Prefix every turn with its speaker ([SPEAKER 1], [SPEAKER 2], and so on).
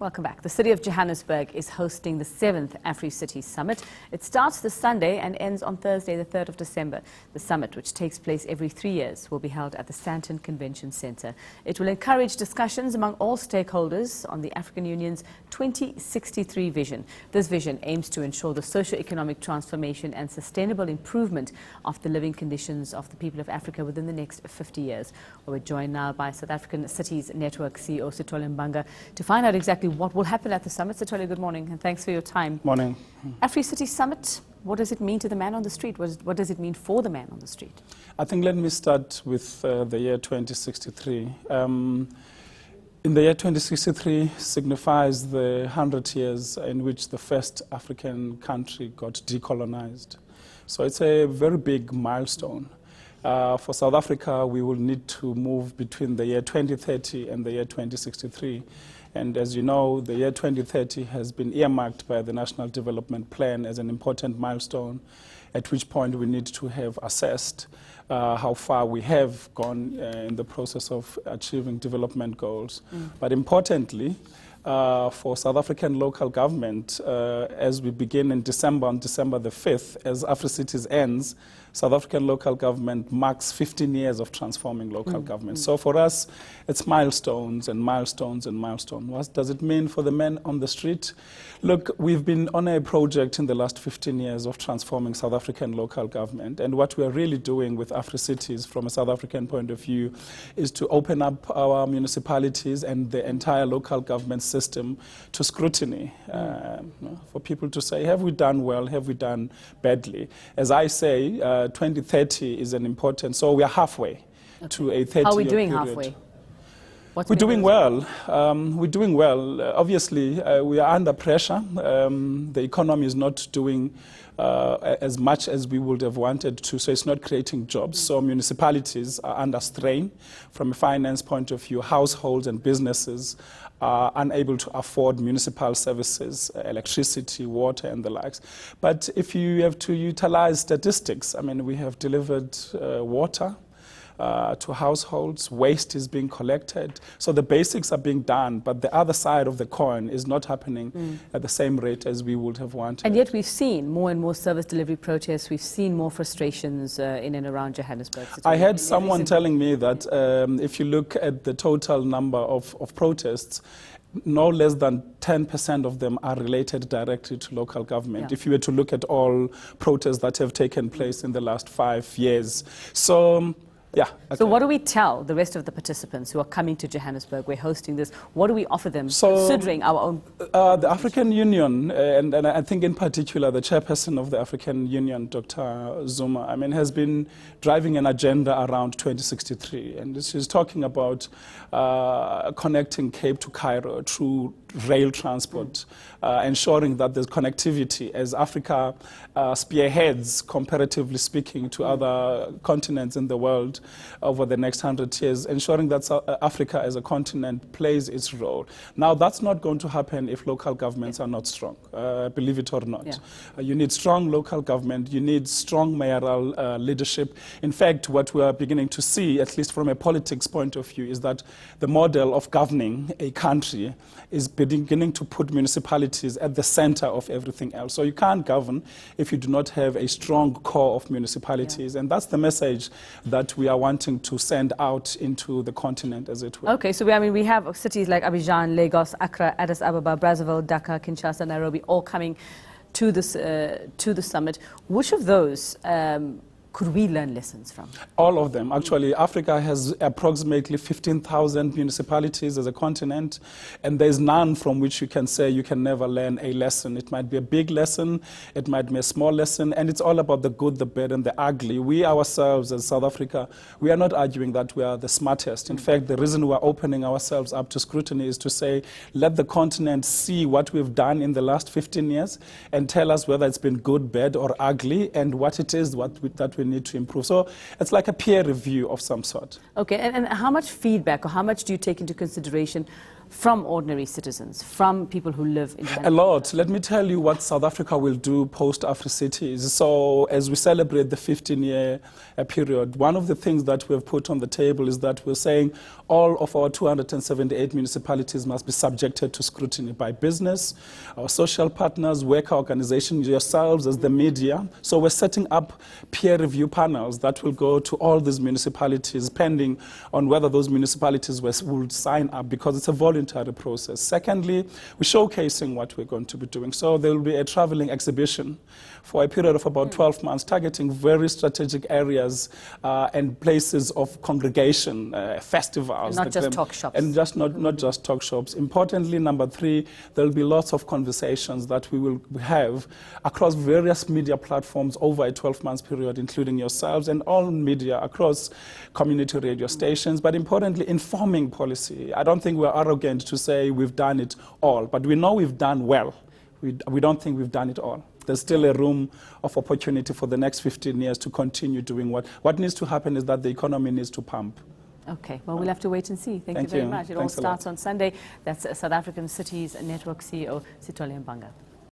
[SPEAKER 1] Welcome back. The city of Johannesburg is hosting the 7th AfriCity Summit. It starts this Sunday and ends on Thursday, the 3rd of December. The summit, which takes place every 3 years, will be held at the SACN Convention Centre. It will encourage discussions among all stakeholders on the African Union's 2063 vision. This vision aims to ensure the socio-economic transformation and sustainable improvement of the living conditions of the people of Africa within the next 50 years. We're joined now by South African Cities Network CEO Sithole Mbanga to find out exactly what will happen at the summit. Sithole, good morning and thanks for your time.
[SPEAKER 2] Morning.
[SPEAKER 1] AfriCity Summit, what does it mean to the man on the street? What does it mean for the man on the street?
[SPEAKER 2] I think let me start with the year 2063. In the year 2063 signifies the 100 years in which the first African country got decolonized. So it's a very big milestone. For South Africa, we will need to move between the year 2030 and the year 2063. And as you know, the year 2030 has been earmarked by the National Development Plan as an important milestone, at which point we need to have assessed how far we have gone in the process of achieving development goals. But importantly, for South African local government, as we begin in December, on December the 5th, as AfriCities ends, South African local government marks 15 years of transforming local government. So for us, it's milestones and milestones and milestones. What does it mean for the men on the street? Look, we've been on a project in the last 15 years of transforming South African local government. And what we are really doing with AfriCities from a South African point of view is to open up our municipalities and the entire local government system to scrutiny, for people to say, have we done well, have we done badly? As I say, 2030 is an important, so we are halfway to a 30-year
[SPEAKER 1] How are we doing
[SPEAKER 2] period.
[SPEAKER 1] halfway?
[SPEAKER 2] We're doing well. We're doing well. Obviously, we are under pressure. The economy is not doing as much as we would have wanted to, so it's not creating jobs. So municipalities are under strain from a finance point of view. Households and businesses are unable to afford municipal services, electricity, water, and the likes. But if you have to utilize statistics, I mean, we have delivered water to households, waste is being collected. So the basics are being done, but the other side of the coin is not happening at the same rate as we would have wanted.
[SPEAKER 1] And yet we've seen more and more service delivery protests. We've seen more frustrations in and around Johannesburg.
[SPEAKER 2] I had someone telling me that if you look at the total number of protests, no less than 10% of them are related directly to local government, if you were to look at all protests that have taken place in the last 5 years. So, yeah. Okay.
[SPEAKER 1] So what do we tell the rest of the participants who are coming to Johannesburg? We're hosting this. What do we offer them, considering our own?
[SPEAKER 2] The African Union, and I think in particular the chairperson of the African Union, Dr. Zuma, I mean, has been driving an agenda around 2063. And she's talking about connecting Cape to Cairo through rail transport, ensuring that there's connectivity as Africa spearheads, comparatively speaking, to other continents in the world over the next 100 years, ensuring that Africa as a continent plays its role. Now, that's not going to happen if local governments are not strong, believe it or not. You need strong local government, you need strong mayoral leadership. In fact, what we are beginning to see, at least from a politics point of view, is that the model of governing a country is beginning to put municipalities at the center of everything else. So you can't govern if you do not have a strong core of municipalities. And that's the message that we are wanting to send out into the continent, as it were.
[SPEAKER 1] Okay, so we have cities like Abidjan, Lagos, Accra, Addis Ababa, Brazzaville, Dhaka, Kinshasa, Nairobi, all coming to this to the summit. Which of those could we learn lessons from?
[SPEAKER 2] All of them. Actually, Africa has approximately 15,000 municipalities as a continent, and there's none from which you can say you can never learn a lesson. It might be a big lesson, it might be a small lesson, and it's all about the good, the bad, and the ugly. We ourselves, as South Africa, we are not arguing that we are the smartest. In fact, the reason we are opening ourselves up to scrutiny is to say, let the continent see what we've done in the last 15 years and tell us whether it's been good, bad, or ugly, and what it is that we need to improve. So it's like a peer review of some sort.
[SPEAKER 1] Okay, and how much feedback or how much do you take into consideration from ordinary citizens, from people who live in
[SPEAKER 2] A lot. Let me tell you what South Africa will do post-Afri-Cities. So as we celebrate the 15-year period, one of the things that we have put on the table is that we're saying all of our 278 municipalities must be subjected to scrutiny by business, our social partners, worker organizations, yourselves as the media. So we're setting up peer review panels that will go to all these municipalities, depending on whether those municipalities will sign up, because it's a voluntary process. Secondly, we're showcasing what we're going to be doing. So there will be a traveling exhibition for a period of about 12 months, targeting very strategic areas and places of congregation, festivals.
[SPEAKER 1] And not just talk shops.
[SPEAKER 2] And just not just talk shops. Importantly, number 3, there will be lots of conversations that we will have across various media platforms over a 12-month period, including yourselves and all media across community radio stations, but importantly, informing policy. I don't think we're arrogant to say we've done it all, but we know we've done well. We don't think we've done it all. There's still a room of opportunity for the next 15 years to continue doing what needs to happen is that the economy needs to pump.
[SPEAKER 1] Okay, well, we'll have to wait and see. Thank you very much. It all starts on Sunday. That's South African Cities Network CEO, Sithole Mbanga.